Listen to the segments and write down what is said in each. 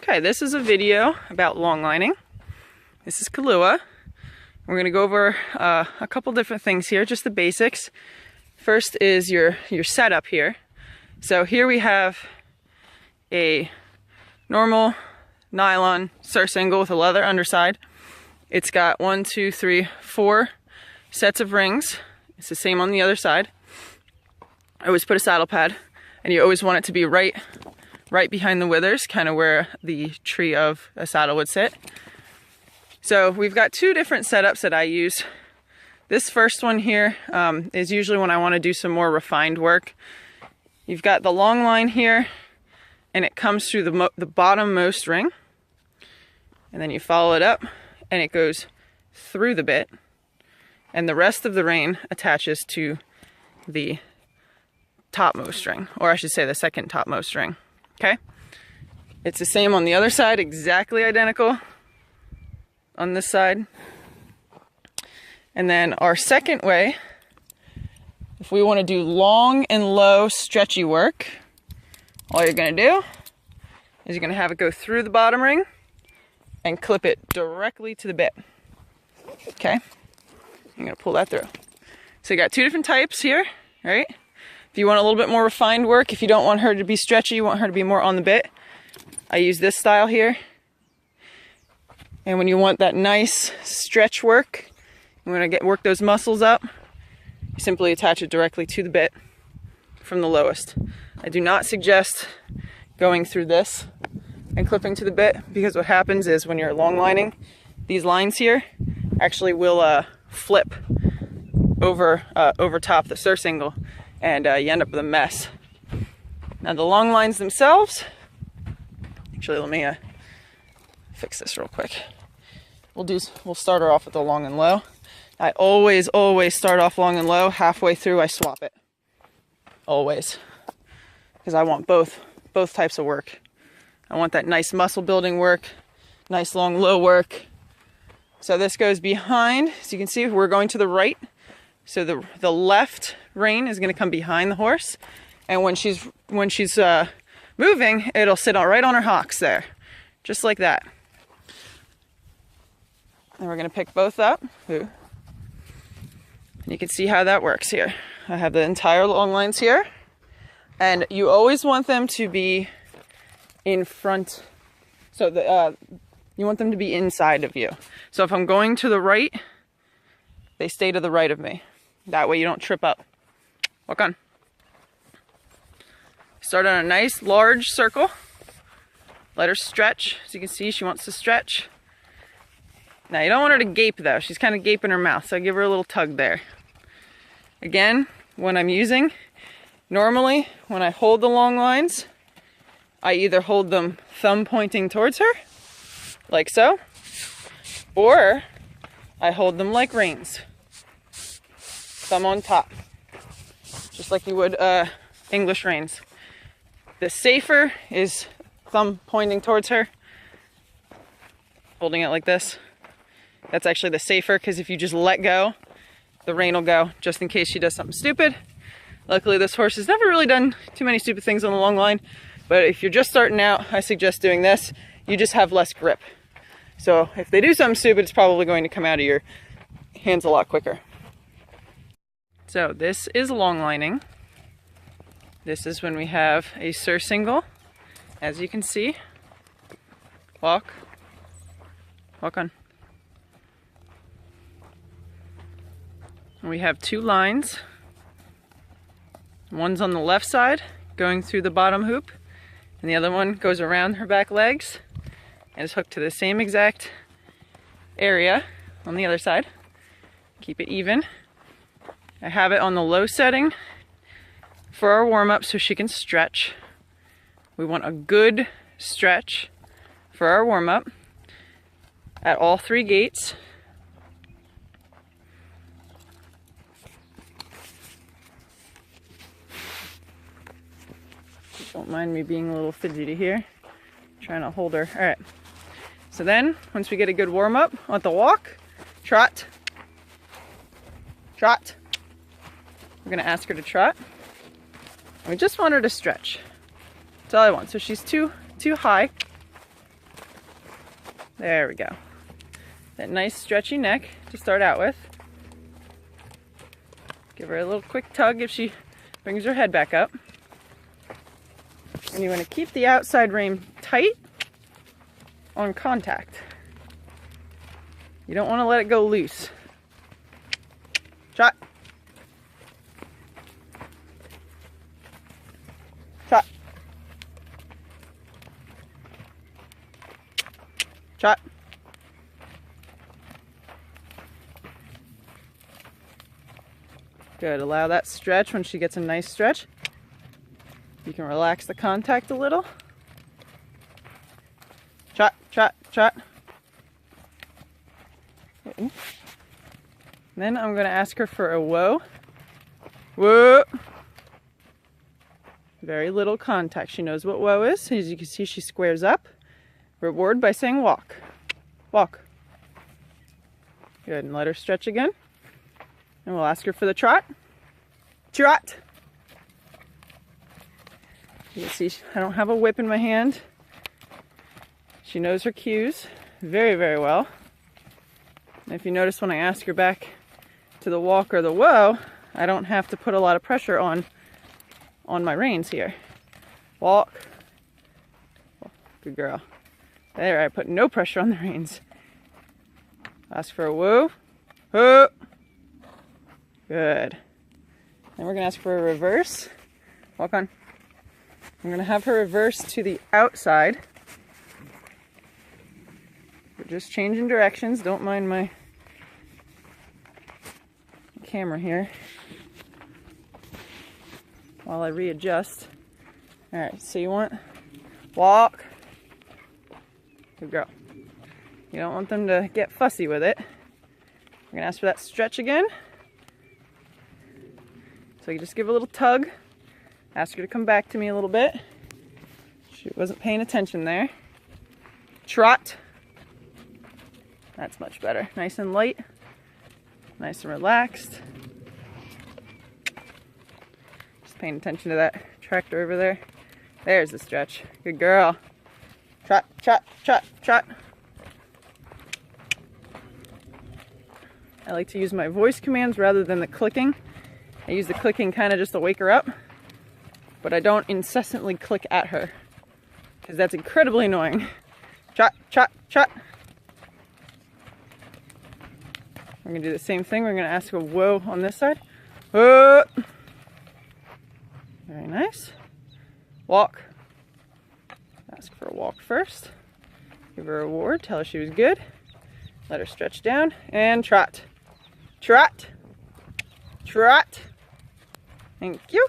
Okay, this is a video about long lining. This is Kahlua. We're going to go over a couple different things here, just the basics. First is your setup here. So here we have a normal nylon surcingle with a leather underside. It's got 1, 2, 3, 4 sets of rings. It's the same on the other side. I always put a saddle pad, and you always want it to be right behind the withers, kind of where the tree of a saddle would sit. So we've got two different setups that I use. This first one here is usually when I want to do some more refined work. You've got the long line here, and it comes through the bottommost ring, and then you follow it up, and it goes through the bit, and the rest of the rein attaches to the topmost ring, or I should say the second topmost ring. Okay? It's the same on the other side, exactly identical on this side. And then our second way, if we want to do long and low stretchy work, all you're going to do is you're going to have it go through the bottom ring and clip it directly to the bit. Okay? I'm going to pull that through. So you got two different types here, right? If you want a little bit more refined work, if you don't want her to be stretchy, you want her to be more on the bit, I use this style here. And when you want that nice stretch work, you want to work those muscles up, you simply attach it directly to the bit from the lowest. I do not suggest going through this and clipping to the bit, because what happens is when you're long lining, these lines here actually will flip over top the surcingle, and you end up with a mess. Now the long lines themselves, actually let me fix this real quick. We'll start her off with the long and low. I always start off long and low. Halfway through I swap it. Always. Because I want both types of work. I want that nice muscle building work, nice long low work. So this goes behind. As you can see, we're going to the right. So the left rein is going to come behind the horse, and when she's moving, it'll sit right on her hocks there, just like that. And we're going to pick both up. Ooh. And you can see how that works here. I have the entire long lines here, and you always want them to be in front. So you want them to be inside of you. So if I'm going to the right, they stay to the right of me. That way you don't trip up. Walk on. Start on a nice large circle. Let her stretch. As you can see, she wants to stretch. Now you don't want her to gape though. She's kind of gaping her mouth, so give her a little tug there. Again, when I'm using, normally when I hold the long lines, I either hold them thumb pointing towards her, like so, or I hold them like reins. Thumb on top, just like you would English reins. The safer is thumb pointing towards her, holding it like this. That's actually the safer, because if you just let go, the rein will go, just in case she does something stupid. Luckily this horse has never really done too many stupid things on the long line, but if you're just starting out, I suggest doing this. You just have less grip. So if they do something stupid, it's probably going to come out of your hands a lot quicker. So this is long lining. This is when we have a surcingle, as you can see. Walk on. And we have two lines. One's on the left side, going through the bottom hoop, and the other one goes around her back legs and is hooked to the same exact area on the other side. Keep it even. I have it on the low setting for our warm-up so she can stretch. We want a good stretch for our warm-up at all three gaits. Don't mind me being a little fidgety here. Trying to hold her. Alright. So then, once we get a good warm-up on the walk, trot. Trot. We're going to ask her to trot. And we just want her to stretch. That's all I want. So she's too high. There we go. That nice stretchy neck to start out with. Give her a little quick tug if she brings her head back up. And you want to keep the outside rein tight on contact. You don't want to let it go loose. Trot. Trot. Trot. Good. Allow that stretch. When she gets a nice stretch, you can relax the contact a little. Trot, trot, trot. Then I'm going to ask her for a whoa. Whoa. Very little contact. She knows what whoa is. As you can see, she squares up. Reward by saying walk. Walk. Good. And let her stretch again. And we'll ask her for the trot. Trot. You can see I don't have a whip in my hand. She knows her cues very, very well. And if you notice when I ask her back to the walk or the whoa, I don't have to put a lot of pressure on my reins here. Walk. Good girl. There, I put no pressure on the reins. Ask for a whoa. Whoa. Good. Then we're going to ask for a reverse. Walk on. I'm going to have her reverse to the outside. We're just changing directions. Don't mind my camera here while I readjust. Alright, so you want walk. Good girl. You don't want them to get fussy with it. We're going to ask for that stretch again. So you just give a little tug. Ask her to come back to me a little bit. She wasn't paying attention there. Trot. That's much better. Nice and light. Nice and relaxed. Just paying attention to that tractor over there. There's the stretch. Good girl. Trot, trot, trot, trot. I like to use my voice commands rather than the clicking. I use the clicking kind of just to wake her up, but I don't incessantly click at her because that's incredibly annoying. Trot, trot, trot. We're going to do the same thing. We're going to ask a whoa on this side. Whoa. Very nice. Walk. Ask for a walk first. Give her a reward. Tell her she was good. Let her stretch down. And trot. Trot. Trot. Thank you.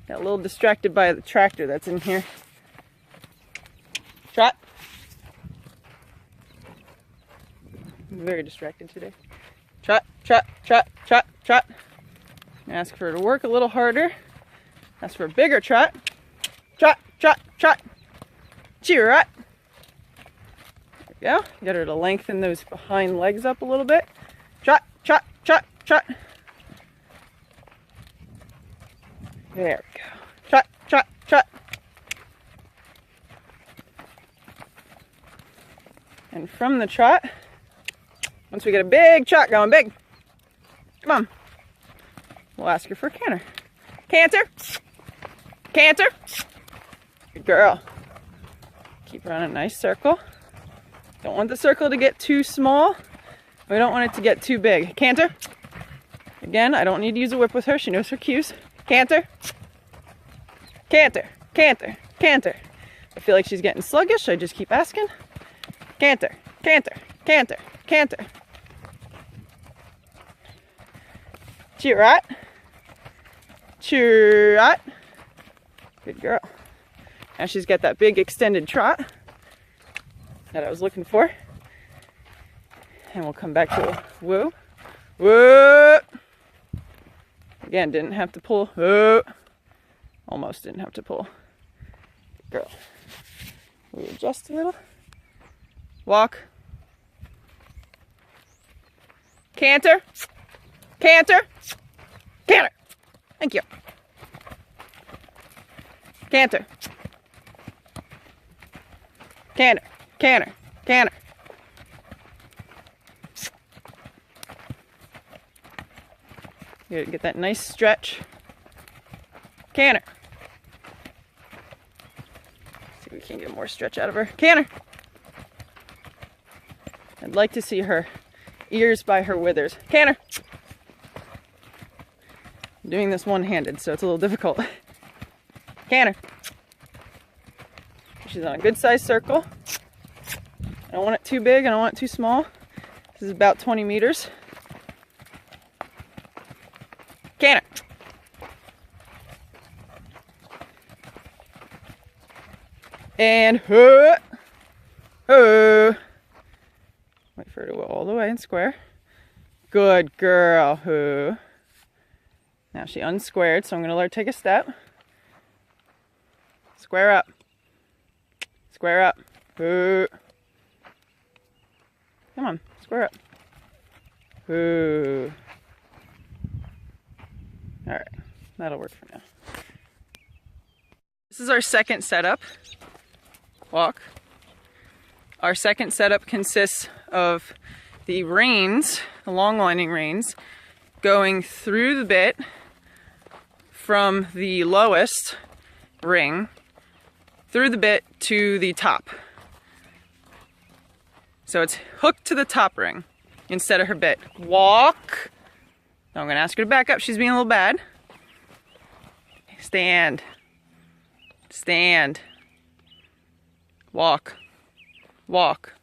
Got a little distracted by the tractor that's in here. Trot. I'm very distracted today. Trot, trot, trot, trot, trot. Ask for her to work a little harder. Ask for a bigger trot. Trot, trot, trot. Trot. There we go. Get her to lengthen those behind legs up a little bit. Trot, trot, trot, trot. There we go. Trot, trot, trot. And from the trot, once we get a big trot going, big, come on, we'll ask her for a canter. Canter. Canter. Good girl. Keep her on a nice circle. Don't want the circle to get too small. We don't want it to get too big. Canter. Again, I don't need to use a whip with her. She knows her cues. Canter. Canter. Canter. Canter. I feel like she's getting sluggish. I just keep asking. Canter. Canter. Canter. Canter. Trot. Trot. Good girl. Now she's got that big extended trot that I was looking for. And we'll come back to a whoa. Whoa. Again, didn't have to pull. Whoa. Almost didn't have to pull. Good girl. Readjust a little. Walk. Canter. Canter. Canter. Thank you. Canter. Canter. Canter. Canter. Get that nice stretch. Canter. See if we can get more stretch out of her. Canter. I'd like to see her ears by her withers. Canter. I'm doing this one-handed, so it's a little difficult. Canter. She's on a good sized circle. I don't want it too big, I don't want it too small. This is about 20 meters. Canter. And wait for her to go all the way and square. Good girl. Now she unsquared, so I'm going to let her take a step. Square up. Square up. Come on, square up. Alright, that'll work for now. This is our second setup. Walk. Our second setup consists of the reins, the long lining reins, going through the bit from the lowest ring through the bit to the top. So it's hooked to the top ring instead of her bit. Walk. Now I'm going to ask her to back up. She's being a little bad. Stand. Stand. Walk. Walk.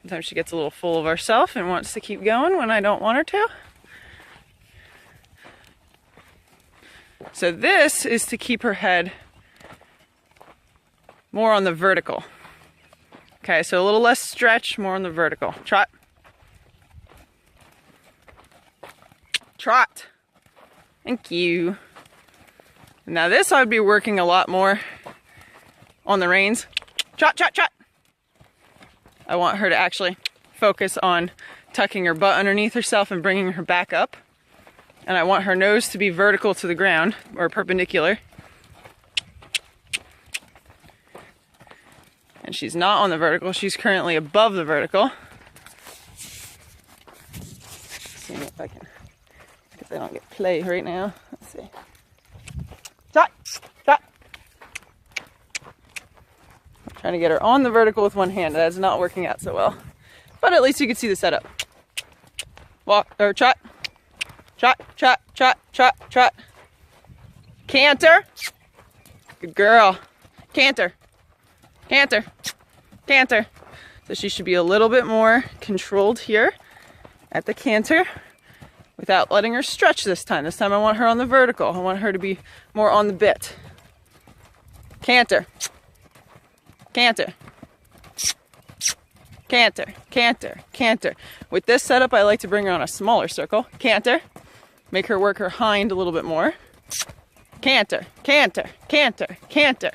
Sometimes she gets a little full of herself and wants to keep going when I don't want her to. So this is to keep her head more on the vertical. Okay, so a little less stretch, more on the vertical. Trot. Trot. Thank you. Now this I would be working a lot more on the reins. Trot, trot, trot. I want her to actually focus on tucking her butt underneath herself and bringing her back up. And I want her nose to be vertical to the ground, or perpendicular. And she's not on the vertical, she's currently above the vertical. Seeing if I can, because I don't get play right now. Let's see. Trot! Trot! I'm trying to get her on the vertical with one hand. That's not working out so well. But at least you can see the setup. Walk, or trot. Trot, trot, trot, trot, trot. Canter. Good girl. Canter. Canter. Canter. So she should be a little bit more controlled here at the canter without letting her stretch this time. This time I want her on the vertical. I want her to be more on the bit. Canter. Canter. Canter. Canter. Canter. With this setup, I like to bring her on a smaller circle. Canter. Make her work her hind a little bit more. Canter, canter, canter, canter.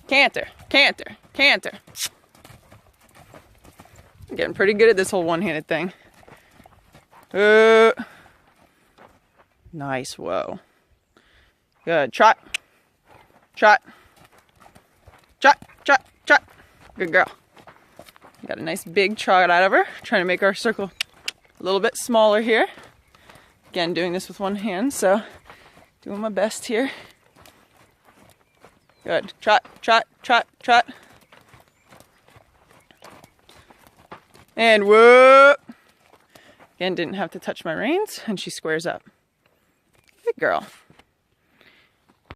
Canter, canter, canter. I'm getting pretty good at this whole one-handed thing. Nice, whoa. Good, trot. Trot. Trot, trot, trot. Good girl. Got a nice big trot out of her. Trying to make our circle a little bit smaller here. Again, doing this with one hand, so doing my best here. Good. Trot, trot, trot, trot. And whoop. Again, didn't have to touch my reins, and she squares up. Good girl.